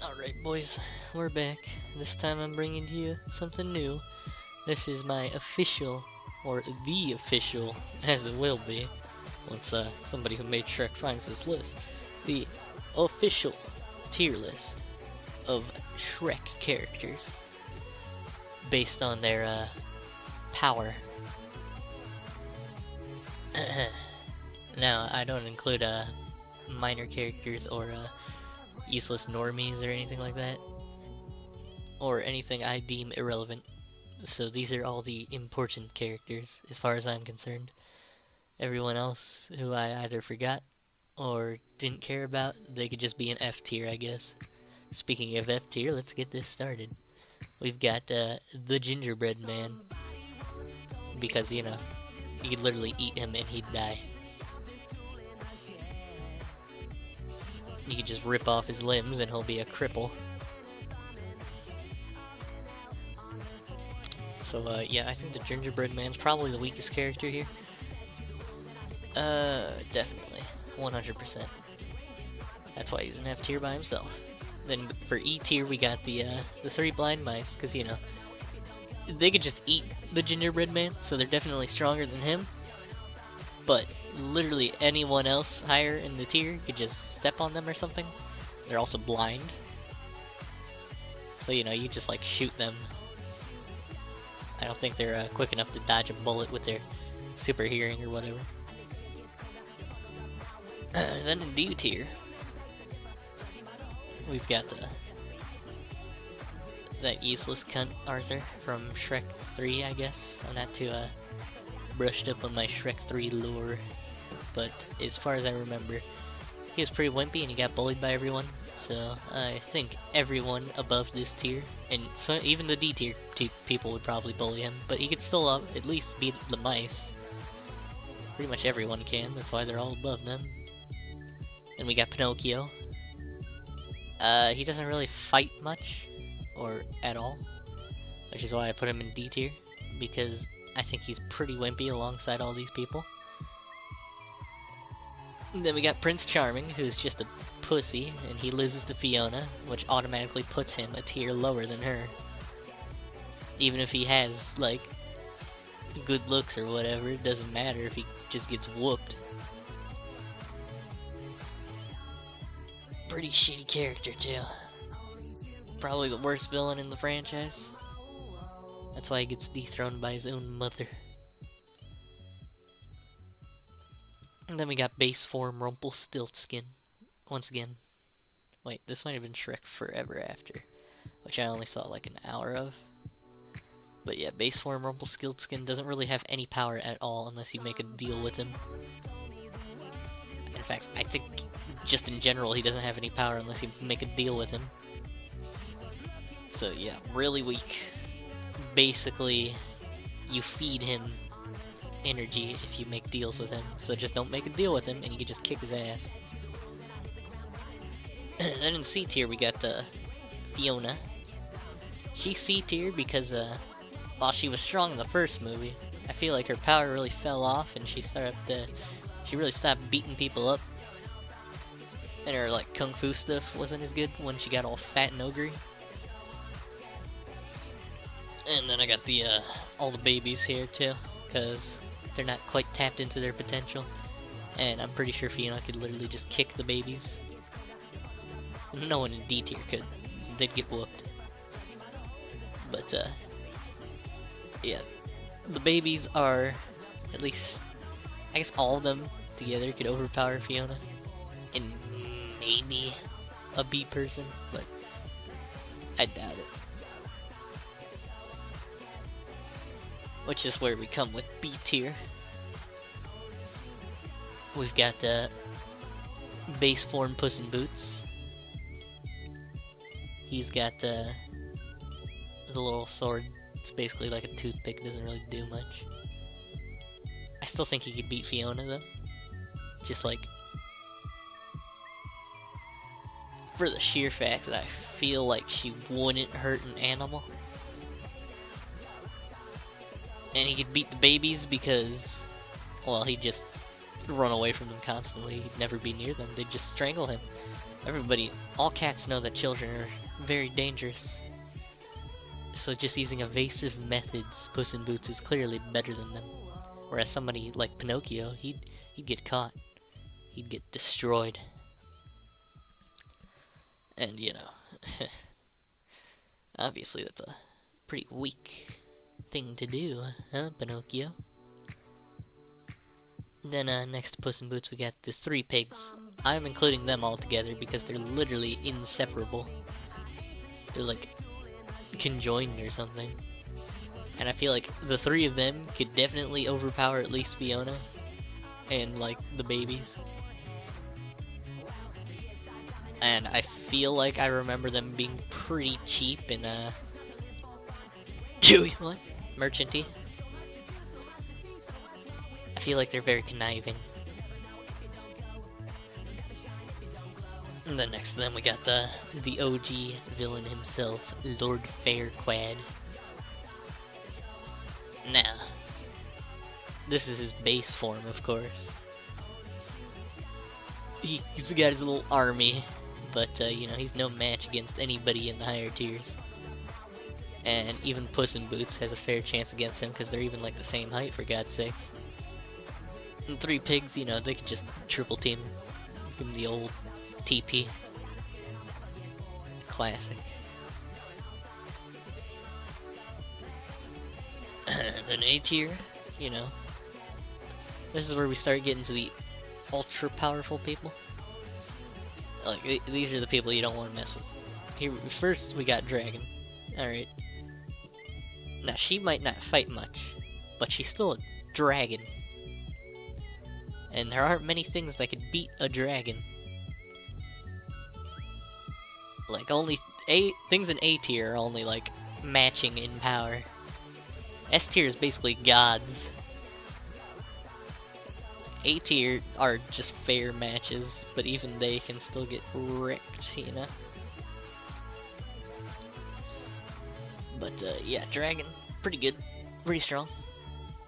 Alright, boys, we're back. This time I'm bringing to you something new. This is my official, or the official, as it will be, once somebody who made Shrek finds this list, the official tier list of Shrek characters based on their power. Now, I don't include minor characters or useless normies or anything like that, or anything I deem irrelevant. So these are all the important characters as far as I'm concerned. Everyone else who I either forgot or didn't care about, they could just be an F tier, I guess. Speaking of F tier, let's get this started. We've got the gingerbread man, because you know, you could literally eat him and he'd die. You could just rip off his limbs and he'll be a cripple. So yeah, I think the gingerbread man's probably the weakest character here. Definitely, 100%. That's why he's an F tier by himself. Then for E tier, we got the three blind mice, because you know, they could just eat the gingerbread man, so they're definitely stronger than him. But literally anyone else higher in the tier could just step on them or something. They're also blind, so you know, you just like shoot them. I don't think they're quick enough to dodge a bullet with their super hearing or whatever. Then in D tier, we've got that useless cunt Arthur from Shrek 3, I guess. I'm not too brushed up on my Shrek 3 lore, but as far as I remember, he was pretty wimpy and he got bullied by everyone. So I think everyone above this tier, and so even the D tier people would probably bully him, but he could still at least beat the mice. Pretty much everyone can, that's why they're all above them. And we got Pinocchio. He doesn't really fight much, or at all, which is why I put him in D tier, because I think he's pretty wimpy alongside all these people. And then we got Prince Charming, who's just a pussy, and he loses to Fiona, which automatically puts him a tier lower than her. Even if he has, like, good looks or whatever, it doesn't matter if he just gets whooped. Pretty shitty character, too. Probably the worst villain in the franchise. That's why he gets dethroned by his own mother. And then we got base form Rumpelstiltskin. Once again. Wait, this might have been Shrek Forever After, which I only saw like an hour of. But yeah, base form Rumpelstiltskin doesn't really have any power at all unless you make a deal with him. In fact, I think just in general he doesn't have any power unless you make a deal with him. So yeah, really weak. Basically, you feed him energy if you make deals with him. So just don't make a deal with him and you can just kick his ass. Then in C tier we got Fiona. She's C tier because while she was strong in the first movie, I feel like her power really fell off and she really stopped beating people up. And her like kung fu stuff wasn't as good when she got all fat and ogre. And then I got the all the babies here too, because they're not quite tapped into their potential. And I'm pretty sure Fiona could literally just kick the babies. No one in D tier could. They'd get whooped. But yeah, the babies are, at least, I guess all of them together could overpower Fiona. And maybe a B person, but I doubt it. Which is where we come with B tier. We've got base form Puss in Boots. He's got the little sword. It's basically like a toothpick, doesn't really do much. I still think he could beat Fiona though. Just like, for the sheer fact that I feel like she wouldn't hurt an animal. And he could beat the babies because, well, he'd just run away from them constantly. He'd never be near them. They'd just strangle him. Everybody, all cats know that children are very dangerous. So just using evasive methods, Puss in Boots is clearly better than them. Whereas somebody like Pinocchio, he'd get caught. He'd get destroyed. And you know, obviously that's a pretty weak thing to do, huh, Pinocchio? Then next to Puss in Boots we got the three pigs. I'm including them all together because they're literally inseparable. They're like conjoined or something. And I feel like the three of them could definitely overpower at least Fiona and like the babies. And I feel like I remember them being pretty cheap in Chewy, what? Merchanty. I feel like they're very conniving. And then next to them we got the OG villain himself, Lord Fairquad. Now, this is his base form, of course. He's got his little army, but you know, he's no match against anybody in the higher tiers. And even Puss in Boots has a fair chance against him because they're even like the same height, for God's sakes. And three pigs, you know, they could just triple team, give him the old TP. Classic. Then A tier, you know, this is where we start getting to the ultra powerful people. Like, these are the people you don't want to mess with. Here, first we got Dragon. Alright. Now, she might not fight much, but she's still a dragon. And there aren't many things that could beat a dragon. Like, only things in A tier are only, like, matching in power. S tier is basically gods. A tier are just fair matches, but even they can still get wrecked, you know? But, yeah, Dragon, pretty good, pretty strong.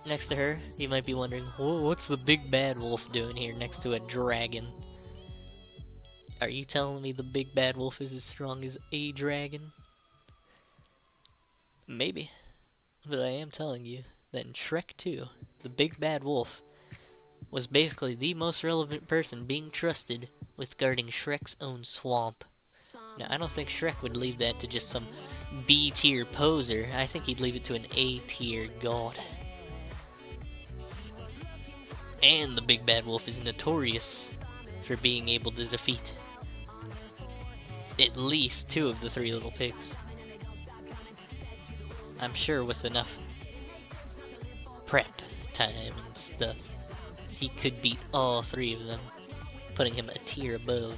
Next to her, you might be wondering, what's the big bad wolf doing here next to a dragon? Are you telling me the big bad wolf is as strong as a dragon? Maybe. But I am telling you that in Shrek 2, the big bad wolf was basically the most relevant person being trusted with guarding Shrek's own swamp. Now, I don't think Shrek would leave that to just some B-tier poser. I think he'd leave it to an A-tier god. And the big bad wolf is notorious for being able to defeat at least two of the three little pigs. I'm sure with enough prep time and stuff, he could beat all three of them, putting him a tier above.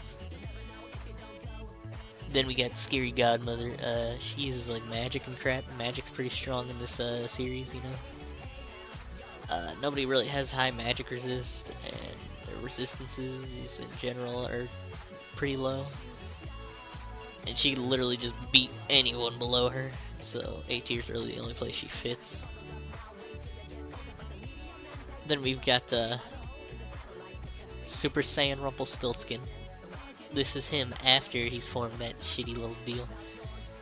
Then we got Scary Godmother. She uses like magic and crap. Magic's pretty strong in this series, you know. Nobody really has high magic resist, and their resistances in general are pretty low. And she literally just beat anyone below her, so A tier's really the only place she fits. Then we've got Super Saiyan Rumpelstiltskin. This is him after he's formed that shitty little deal.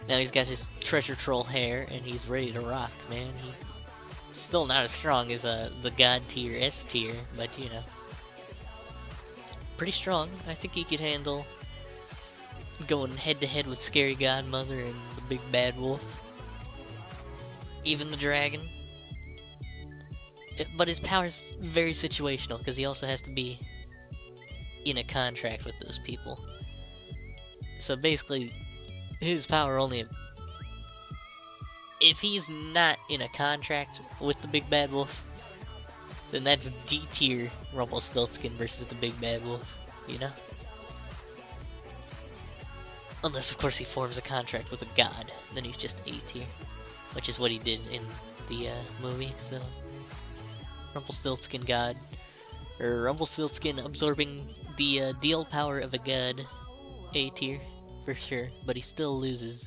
Now he's got his treasure troll hair, and he's ready to rock, man. He's still not as strong as the god tier, S tier, but you know, pretty strong. I think he could handle going head to head with Scary Godmother and the big bad wolf. Even the dragon. But his power's very situational, because he also has to be in a contract with those people. So basically, his power only... If he's not in a contract with the big bad wolf, then that's D tier Rumpelstiltskin versus the big bad wolf, you know? Unless, of course, he forms a contract with a god, then he's just A tier, which is what he did in the movie, so... Rumpelstiltskin god, or Rumpelstiltskin absorbing the deal power of a god, A tier, for sure, but he still loses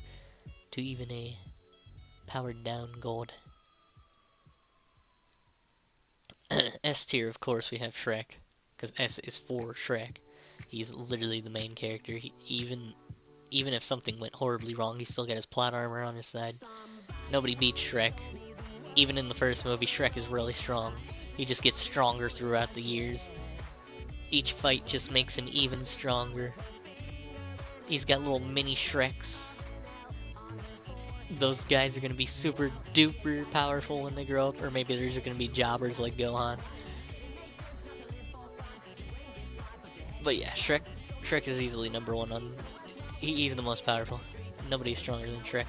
to even a powered down god. S tier, of course, we have Shrek, because S is for Shrek. He's literally the main character. Even if something went horribly wrong, he's still got his plot armor on his side. Nobody beats Shrek. Even in the first movie, Shrek is really strong. He just gets stronger throughout the years. Each fight just makes him even stronger. He's got little mini Shreks. Those guys are gonna be super duper powerful when they grow up, or maybe they're just gonna be jobbers like Gohan. But yeah, Shrek is easily number one on. He's the most powerful. Nobody's stronger than Shrek.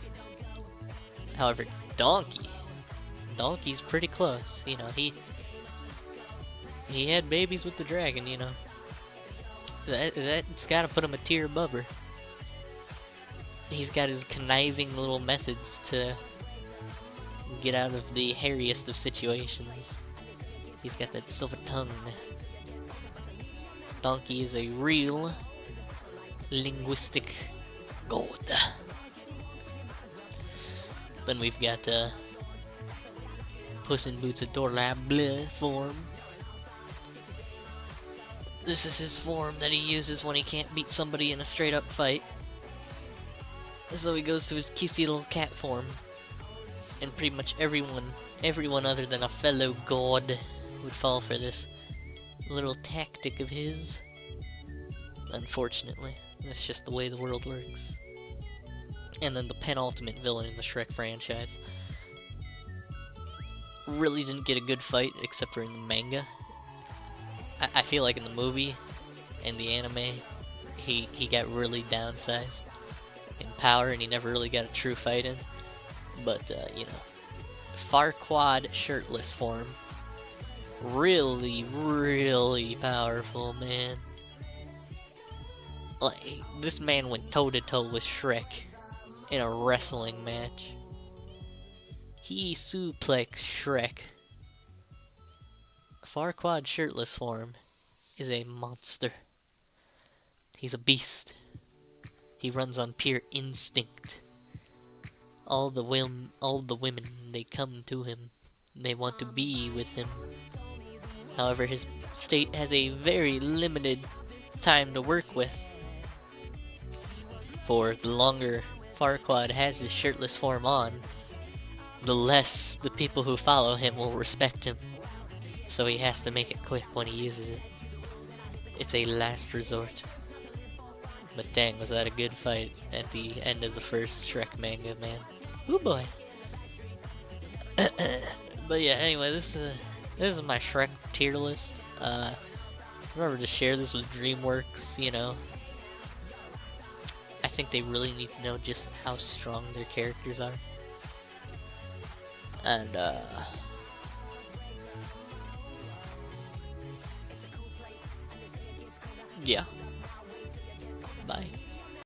However, Donkey's pretty close. You know, he had babies with the dragon. You know, that's got to put him a tier above her. He's got his conniving little methods to get out of the hairiest of situations. He's got that silver tongue. Donkey is a real linguistic god. Then we've got Puss in Boots Adorable form. This is his form that he uses when he can't beat somebody in a straight up fight. So he goes to his cutesy little cat form. And pretty much everyone other than a fellow god would fall for this little tactic of his. Unfortunately, that's just the way the world works. And then the penultimate villain in the Shrek franchise really didn't get a good fight except for in the manga. I feel like in the movie and the anime, he got really downsized in power and he never really got a true fight in. But, you know, Farquaad shirtless form. Really, really powerful, man. Like, this man went toe-to-toe with Shrek in a wrestling match. He suplexed Shrek. Farquaad shirtless form is a monster. He's a beast. He runs on pure instinct. All the women, they come to him. They want to be with him. However, his state has a very limited time to work with. For the longer Farquaad has his shirtless form on, the less the people who follow him will respect him. So he has to make it quick when he uses it. It's a last resort. But dang, was that a good fight at the end of the first Shrek manga, man. Ooh boy. But yeah, anyway, this is my Shrek tier list. Remember to share this with DreamWorks, you know. I think they really need to know just how strong their characters are. And, yeah. Bye.